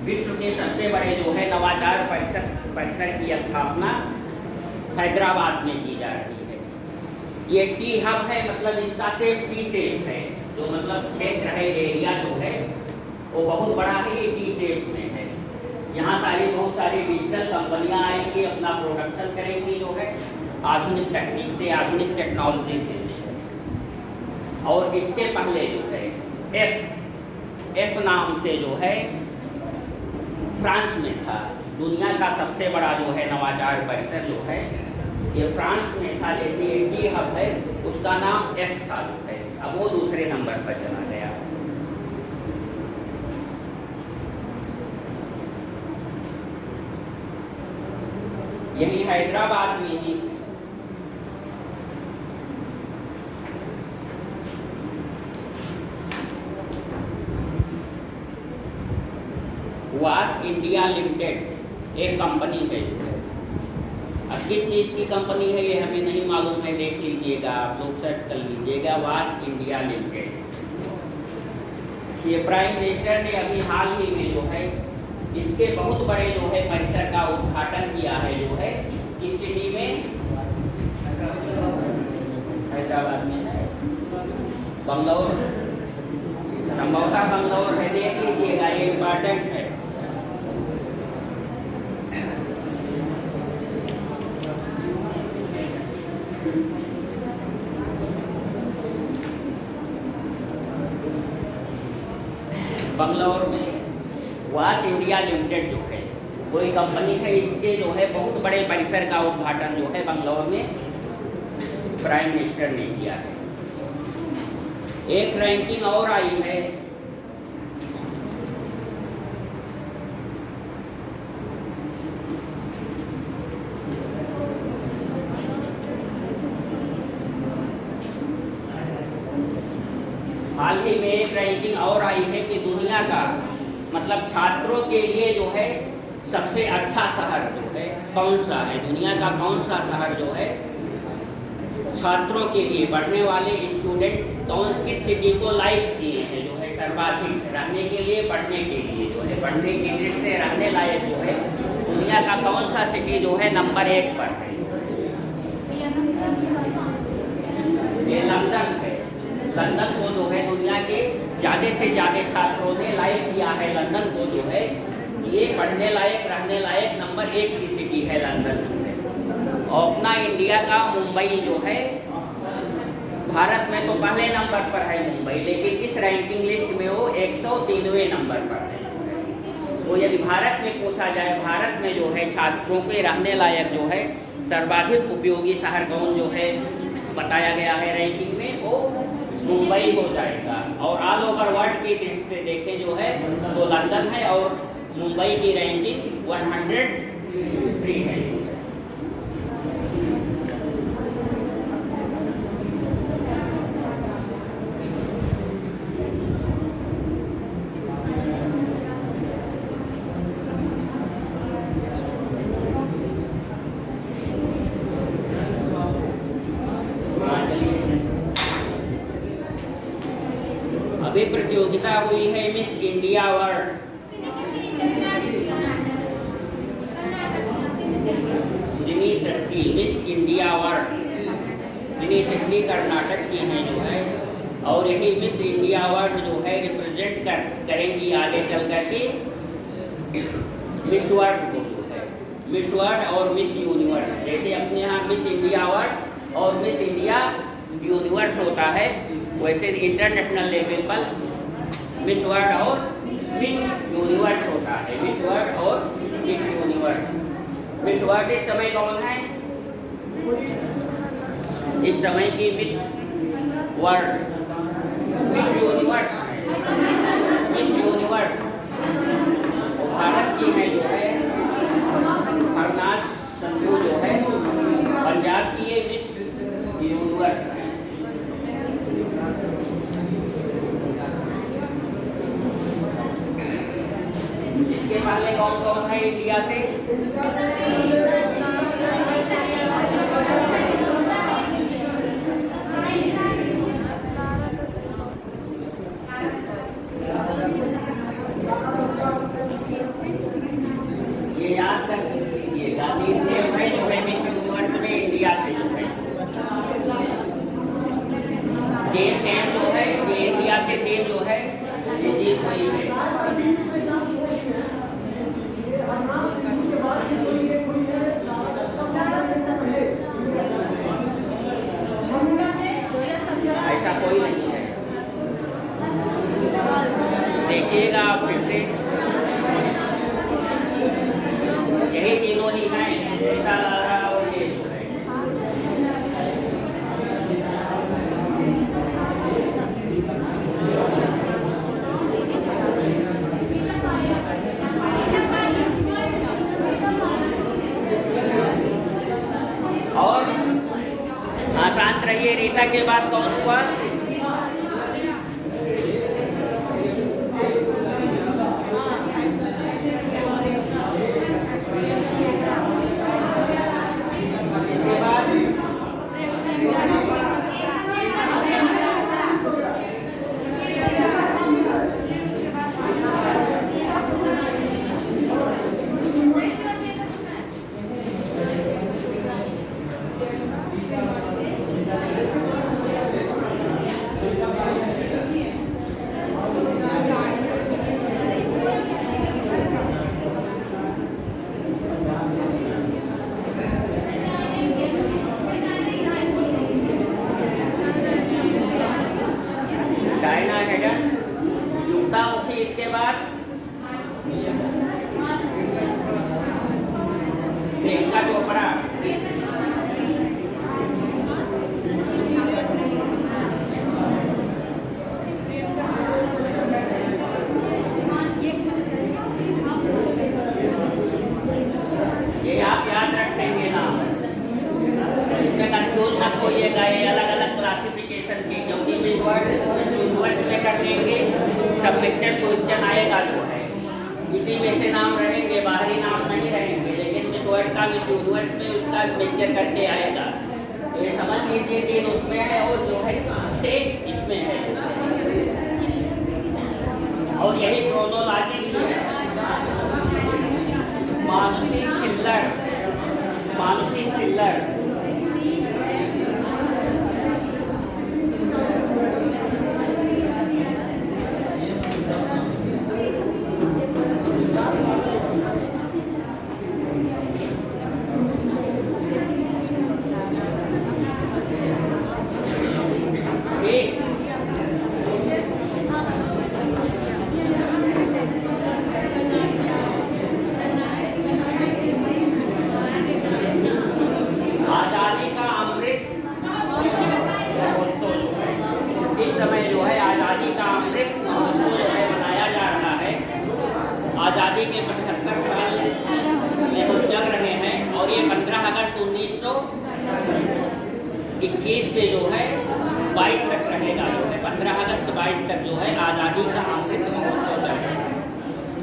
विश्व के सबसे बड़े जो है नवाचार परिसर की स्थापना हैदराबाद में की जा रही है। ये टी हब है, मतलब इसका सेप टी शेप है, जो मतलब क्षेत्र है, एरिया जो है वो बहुत बड़ा है, ये टी शेप में है। यहाँ बहुत सारी डिजिटल कंपनियां आएंगी, अपना प्रोडक्शन करेंगी जो है आधुनिक तकनीक से, आधुनिक टेक्नोलॉजी से। और इसके पहले जो है एफ नाम से जो है फ्रांस में था। दुनिया का सबसे बड़ा जो है नवाचार परिसर जो है ये फ्रांस में था। जैसे ये टी हब है उसका नाम एफ था जो है, अब वो दूसरे नंबर पर चला गया। यही हैदराबाद में ही वास इंडिया लिमिटेड एक कंपनी है जो है। अब किस चीज़ की कंपनी है ये हमें नहीं मालूम है, देख लीजिएगा, आप लोग सर्च कर लीजिएगा, वास इंडिया लिमिटेड। ये प्राइम मिनिस्टर ने अभी हाल ही में जो है इसके बहुत बड़े जो है परिसर का उद्घाटन किया है जो है, किस सिटी में? हैदराबाद में है, बंगलौर, संभवतः बंगलौर है, देख लीजिएगा, ये इम्पोर्टेंट है। बंगलौर में वास इंडिया लिमिटेड जो है कोई कंपनी है, इसके जो है बहुत बड़े परिसर का उद्घाटन जो है बंगलौर में प्राइम मिनिस्टर ने किया है। एक रैंकिंग और आई है, हाल ही में एक रैंकिंग और आई है कि दुनिया का मतलब छात्रों के लिए जो है सबसे अच्छा शहर जो है कौन सा है, दुनिया का कौन सा शहर जो है छात्रों के लिए, पढ़ने वाले स्टूडेंट कौन किस सिटी को लाइक किए हैं जो है सर्वाधिक, रहने के लिए, पढ़ने के लिए जो है, पढ़ने की दृष्टि से रहने लायक जो है दुनिया का कौन सा सिटी जो है नंबर 1 पर है? ये लंदन है। लंदन को जो है दुनिया के ज़्यादा से ज़्यादा छात्रों ने लाइक किया है। लंदन को जो है ये पढ़ने लायक, रहने लायक नंबर 1 की सिटी है लंदन जो है। और अपना इंडिया का मुंबई जो है भारत में तो पहले नंबर पर है मुंबई, लेकिन इस रैंकिंग लिस्ट में वो 103वें नंबर पर है। तो यदि भारत में पूछा जाए, भारत में जो है छात्रों के रहने लायक जो है सर्वाधिक उपयोगी शहर कौन जो है बताया गया है रैंकिंग में, वो मुंबई हो जाएगा। और ऑल ओवर वर्ल्ड की दृष्टि से देखें जो है तो लंदन है और मुंबई की रैंकिंग 103 है। अभी प्रतियोगिता हुई है मिस इंडिया वर्ल्ड, जिनी शेट्टी मिस इंडिया वर्ल्ड, जिनी शेट्टी कर्नाटक की हैं जो है, और यही मिस इंडिया वर्ल्ड जो है रिप्रेजेंट करेंगी आगे चल करके मिस वर्ल्ड को जो है, मिस वर्ल्ड और मिस यूनिवर्स। जैसे अपने यहाँ मिस इंडिया वर्ल्ड और मिस इंडिया यूनिवर्स होता है, वैसे इंटरनेशनल लेवल पर मिस वर्ल्ड और मिस यूनिवर्स होता है, मिस वर्ल्ड और मिस यूनिवर्स। मिस वर्ल्ड इस समय कौन है? इस समय की miss world, miss universe, miss universe Bharat की है जो है हरनाज संधू जो है, पंजाब की है मिस यूनिवर्स। इसके पहले कौन कौन है इंडिया से? ये याद कर लीजिएगा, तीन सेम है जो है मिस यूनिवर्स में इंडिया से जो है। तीन जो है ये इंडिया से, तीन जो है ये कोई है। ऐसा कोई नहीं है, देखिएगा आप फिर से, यही तीनों ही हैं, सीता लाला और ये जो है। और शांत रहिए, रीता के बाद कौन हुआ? इसके बाद प्रियंका चोपड़ा, ये आप याद रखेंगे ना, इसमें कंफ्यूज मत होइएगा, ये अलग अलग क्लासिफिकेशन की, क्योंकि मिस वर्ल्ड में कर देंगे सब पिक्चर क्वेश्चन आएगा जो है, इसी में से नाम रहेंगे, बाहरी नाम नहीं रहेंगे, लेकिन मिस वर्ल्ड का मिस यूनिवर्स में उसका पिक्चर करके आएगा। तो ये समझ लीजिए 3 उसमें है और जो है 6 इसमें है, और यही क्रोनोलॉजी भी है। मानुषी छिल्लर, मानुषी छिल्लर, आज़ादी के 75 साल में हम चल रहे हैं और ये 15 अगस्त 1921 से जो है 22 तक रहेगा, जो है 15 अगस्त 22 तक जो है आज़ादी का अमृत महोत्सव चलेगा।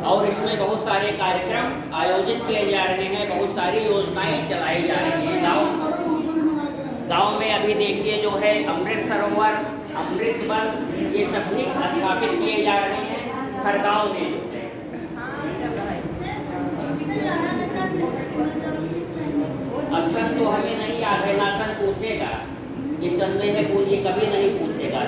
और इसमें बहुत सारे कार्यक्रम आयोजित किए जा रहे हैं, बहुत सारी योजनाएं चलाई जा रही हैं। गांव में अभी देखिए जो है अमृत सरोवर, अमृत वन, ये सब भी स्थापित किए जा रहे हैं हर गांव में। अब सन तो हमें नहीं याद है, ना सन पूछेगा, ये सन में है पूछिए, कभी नहीं पूछेगा।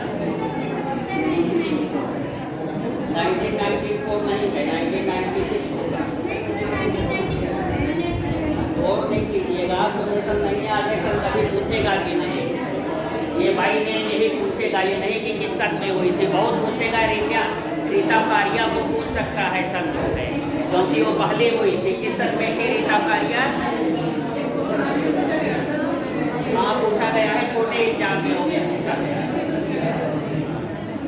1994 नहीं है, 1996 होगा। और देख लीजिएगा, मुझे सन नहीं याद है, सन कभी पूछेगा कि नहीं। ये भाई ने यही पूछेगा, ये नहीं कि किस सन में हुई थी, बहुत पूछेगा। रीता फारिया को पूछ सकता है सन जो है, क्योंकि वो पहले हुई थी। किस सन में थी रीता फारिया? हाँ पूछा गया है, छोटे एग्जाम में हो गया पूछा गया।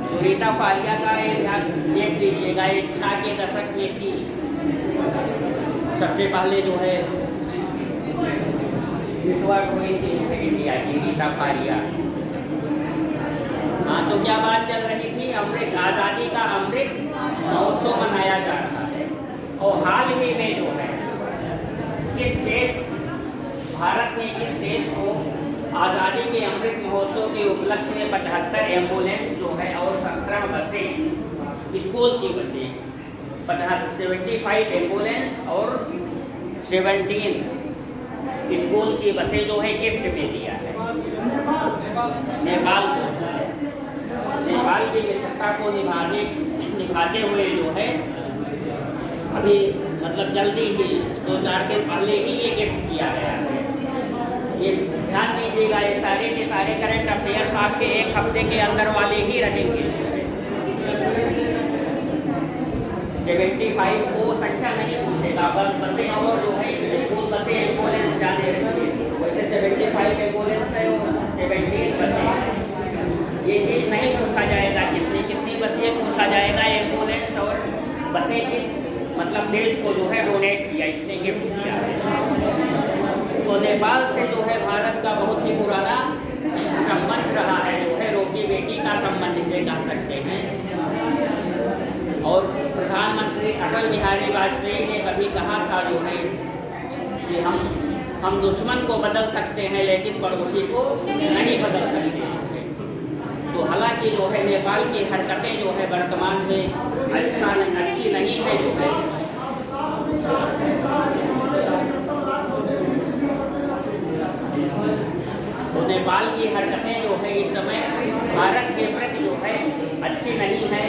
तो रीता फारिया का ये ध्यान देख लीजिएगा, एक 60 के दशक में थी सबसे पहले जो है विश्वास हुई थी इंडिया की, रीता फारिया। हाँ तो क्या बात चल रही थी? अमृत, आज़ादी का अमृत महोत्सव मनाया जा रहा है। और हाल ही में जो है किस देश, भारत ने किस देश को आज़ादी के अमृत महोत्सव के उपलक्ष्य में 75 एम्बुलेंस जो है और 17 बसें, स्कूल की बसें, 75 एम्बुलेंस और 17 स्कूल की बसें जो है गिफ्ट में दिया है नेपाल को। नेपाल की मित्रता को निभाते हुए जो है अभी मतलब जल्दी ही 2-4 दिन पहले ही ये गिफ्ट किया गया है। ये ध्यान दीजिएगा, ये सारे के सारे करंट अफेयर्स आपके एक हफ्ते के अंदर वाले ही रहेंगे। 75 वो संख्या नहीं पूछेगा, बस बसें और जो है स्कूल बसें एम्बुलेंस ज़्यादा रहती है। वैसे 75 एम्बुलेंस है और 17 बसें, ये चीज़ नहीं पूछा जाएगा कितनी कितनी बसें, पूछा जाएगा एम्बुलेंस और बसें किस मतलब देश को जो है डोनेट किया, इसने गिफ्ट किया है। तो नेपाल से जो है भारत का बहुत ही पुराना संबंध रहा है, जो है रोटी बेटी का संबंध इसे कह सकते हैं। और प्रधानमंत्री अटल बिहारी वाजपेयी ने कभी कहा था जो है कि हम दुश्मन को बदल सकते हैं लेकिन पड़ोसी को नहीं बदल सकते। तो हालांकि जो है नेपाल की हरकतें जो है वर्तमान में अच्छी नहीं है जो है। तो नेपाल की हरकतें जो है इस समय भारत के प्रति जो है अच्छी नहीं है,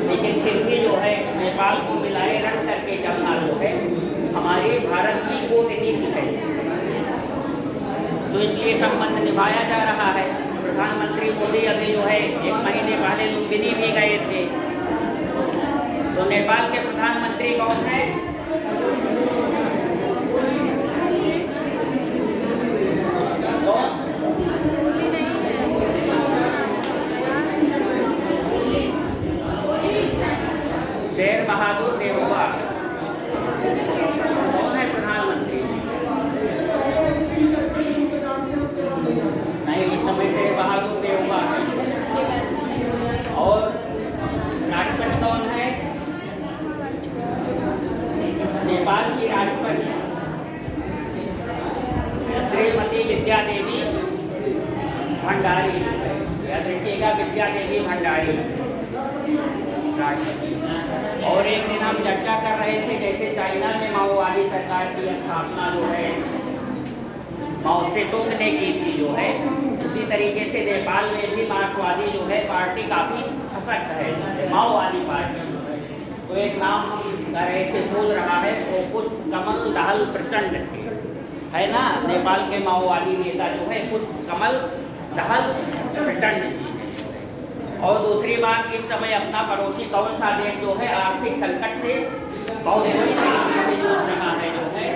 लेकिन फिर भी जो है नेपाल को मिलाए रख करके चलना जो है हमारे भारत की कूटनीति है। तो इसलिए संबंध निभाया जा रहा है। प्रधानमंत्री मोदी अभी जो है 1 महीने पहले लुम्बिनी भी गए थे। तो नेपाल के प्रधानमंत्री कौन है? शेर बहादुर देववा। कौन है प्रधानमंत्री? नहीं, इस समय शेर बहादुर देववा है। और राष्ट्रपति कौन है? नेपाल की राष्ट्रपति श्रीमती विद्या देवी भंडारी। याद रखिएगा, विद्या देवी भंडारी राष्ट्रपति। और एक दिन हम चर्चा कर रहे थे जैसे चाइना में माओवादी सरकार की स्थापना जो है माओ सेतुंग ने की थी जो है, उसी तरीके से नेपाल में भी मार्क्सवादी जो है पार्टी काफ़ी सशक्त है, माओवादी पार्टी जो है। तो एक नाम हम कर रहे थे, बोल रहा है, वो पुष्प कमल दहल प्रचंड है ना, नेपाल के माओवादी नेता जो है पुष्प कमल दहल प्रचंड जी। और दूसरी बात, इस समय अपना पड़ोसी कौन सा देश जो है आर्थिक संकट से बहुत बुरी तरीके से जूझ रहा है जो है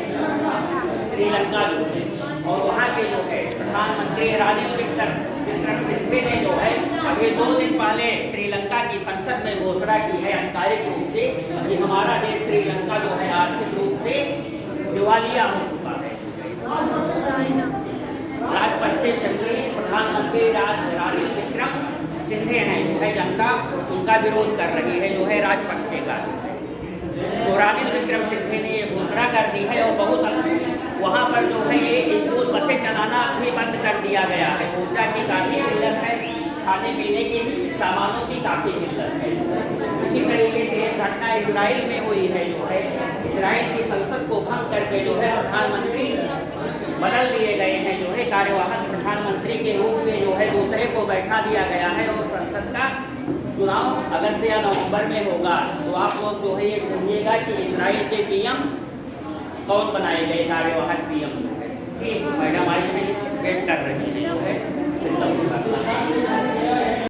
श्रीलंका जो है। और वहाँ के जो है प्रधानमंत्री रानिल विक्रमसिंघे ने जो है अभी 2 दिन पहले श्रीलंका की संसद में घोषणा की है आधिकारिक रूप से कि हमारा देश श्रीलंका जो है आर्थिक रूप से दिवालिया हो चुका है। राजपक्षे जंगली प्रधानमंत्री रानिल विक्रम सिंधे हैं जो है जनता उनका विरोध कर रही है जो है राजपक्षे का। तो रानिल विक्रम सिंधे ने ये घोषणा कर दी है और बहुत वहाँ पर जो है ये स्कूल बसें चलाना भी बंद कर दिया गया है। ऊर्जा की काफ़ी किल्लत है, खाने पीने की सामानों की काफ़ी किल्लत है। इसी तरीके से एक घटना इजराइल में हुई है जो है इजराइल की संसद को भंग करके जो है प्रधानमंत्री बदल दिए गए हैं जो है कार्यवाहक प्रधानमंत्री के रूप में जो है दूसरे को बैठा दिया गया है और संसद का चुनाव अगस्त या नवंबर में होगा। तो आप लोग जो है ये समझिएगा कि इजराइल के पीएम कौन बनाए गए कार्यवाहक पीएम। मैडम आज में वेट कर रही है जो है